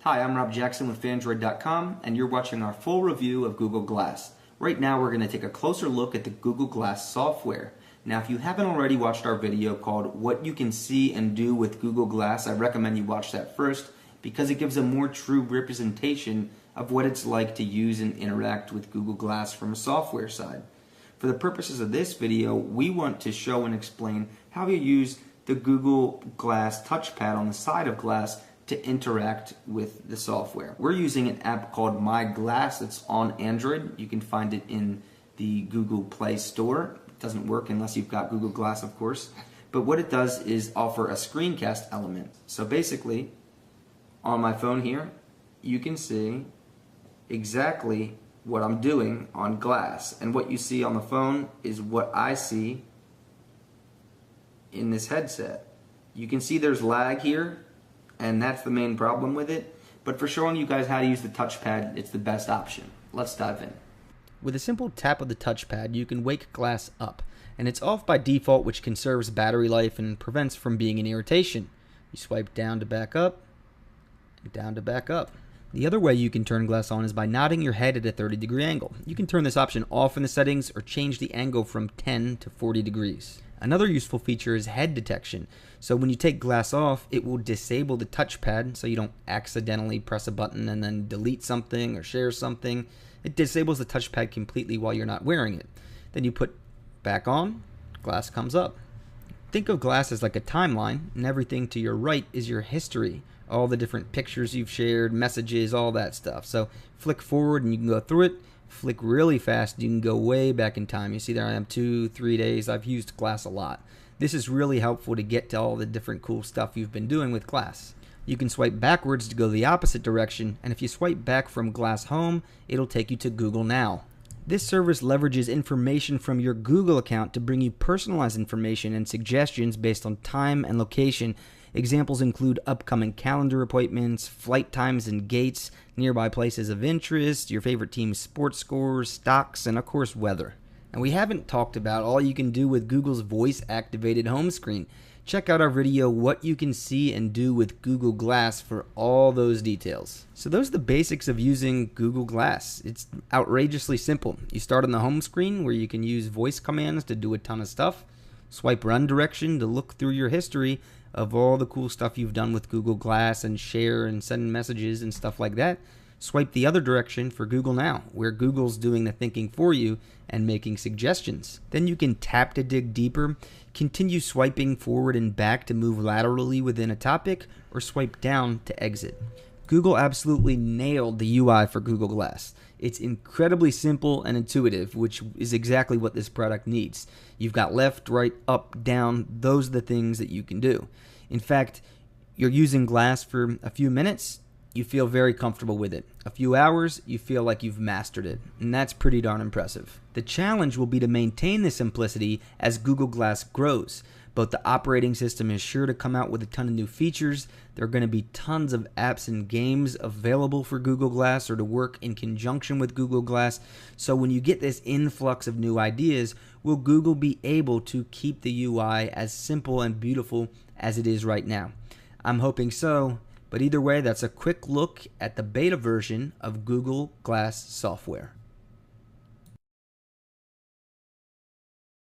Hi, I'm Rob Jackson with Fandroid.com, and you're watching our full review of Google Glass. Right now we're going to take a closer look at the Google Glass software. Now if you haven't already watched our video called What You Can See and Do with Google Glass, I recommend you watch that first because it gives a more true representation of what it's like to use and interact with Google Glass from a software side. For the purposes of this video, we want to show and explain how you use the Google Glass touchpad on the side of Glass to interact with the software. We're using an app called My Glass. It's on Android. You can find it in the Google Play Store. It doesn't work unless you've got Google Glass, of course. But what it does is offer a screencast element. So basically, on my phone here, you can see exactly what I'm doing on Glass. And what you see on the phone is what I see in this headset. You can see there's lag here, and that's the main problem with it. But for showing you guys how to use the touchpad, it's the best option. Let's dive in. With a simple tap of the touchpad, you can wake Glass up, and it's off by default, which conserves battery life and prevents from being an irritation. You swipe down to back up, and down to back up. The other way you can turn Glass on is by nodding your head at a 30-degree angle. You can turn this option off in the settings or change the angle from 10 to 40 degrees. Another useful feature is head detection. So when you take Glass off, it will disable the touchpad so you don't accidentally press a button and then delete something or share something. It disables the touchpad completely while you're not wearing it. Then you put back on, Glass comes up. Think of Glass as like a timeline, and everything to your right is your history. All the different pictures you've shared, messages, all that stuff. So flick forward and you can go through it. Flick really fast, you can go way back in time. You see there I am 2-3 days. I've used Glass a lot. This is really helpful to get to all the different cool stuff you've been doing with Glass. You can swipe backwards to go the opposite direction, and if you swipe back from Glass Home, it'll take you to Google Now. This service leverages information from your Google account to bring you personalized information and suggestions based on time and location. Examples include upcoming calendar appointments, flight times and gates, nearby places of interest, your favorite team's sports scores, stocks, and of course weather. And we haven't talked about all you can do with Google's voice-activated home screen. Check out our video, What You Can See and Do with Google Glass, for all those details. So those are the basics of using Google Glass. It's outrageously simple. You start on the home screen where you can use voice commands to do a ton of stuff. Swipe run direction to look through your history of all the cool stuff you've done with Google Glass and share and send messages and stuff like that. Swipe the other direction for Google Now, where Google's doing the thinking for you and making suggestions. Then you can tap to dig deeper, continue swiping forward and back to move laterally within a topic, or swipe down to exit. Google absolutely nailed the UI for Google Glass. It's incredibly simple and intuitive, which is exactly what this product needs. You've got left, right, up, down. Those are the things that you can do. In fact, you're using Glass for a few minutes, you feel very comfortable with it. A few hours, you feel like you've mastered it. And that's pretty darn impressive. The challenge will be to maintain this simplicity as Google Glass grows. Both the operating system is sure to come out with a ton of new features. There are going to be tons of apps and games available for Google Glass or to work in conjunction with Google Glass. So when you get this influx of new ideas, will Google be able to keep the UI as simple and beautiful as it is right now? I'm hoping so. But either way, that's a quick look at the beta version of Google Glass software.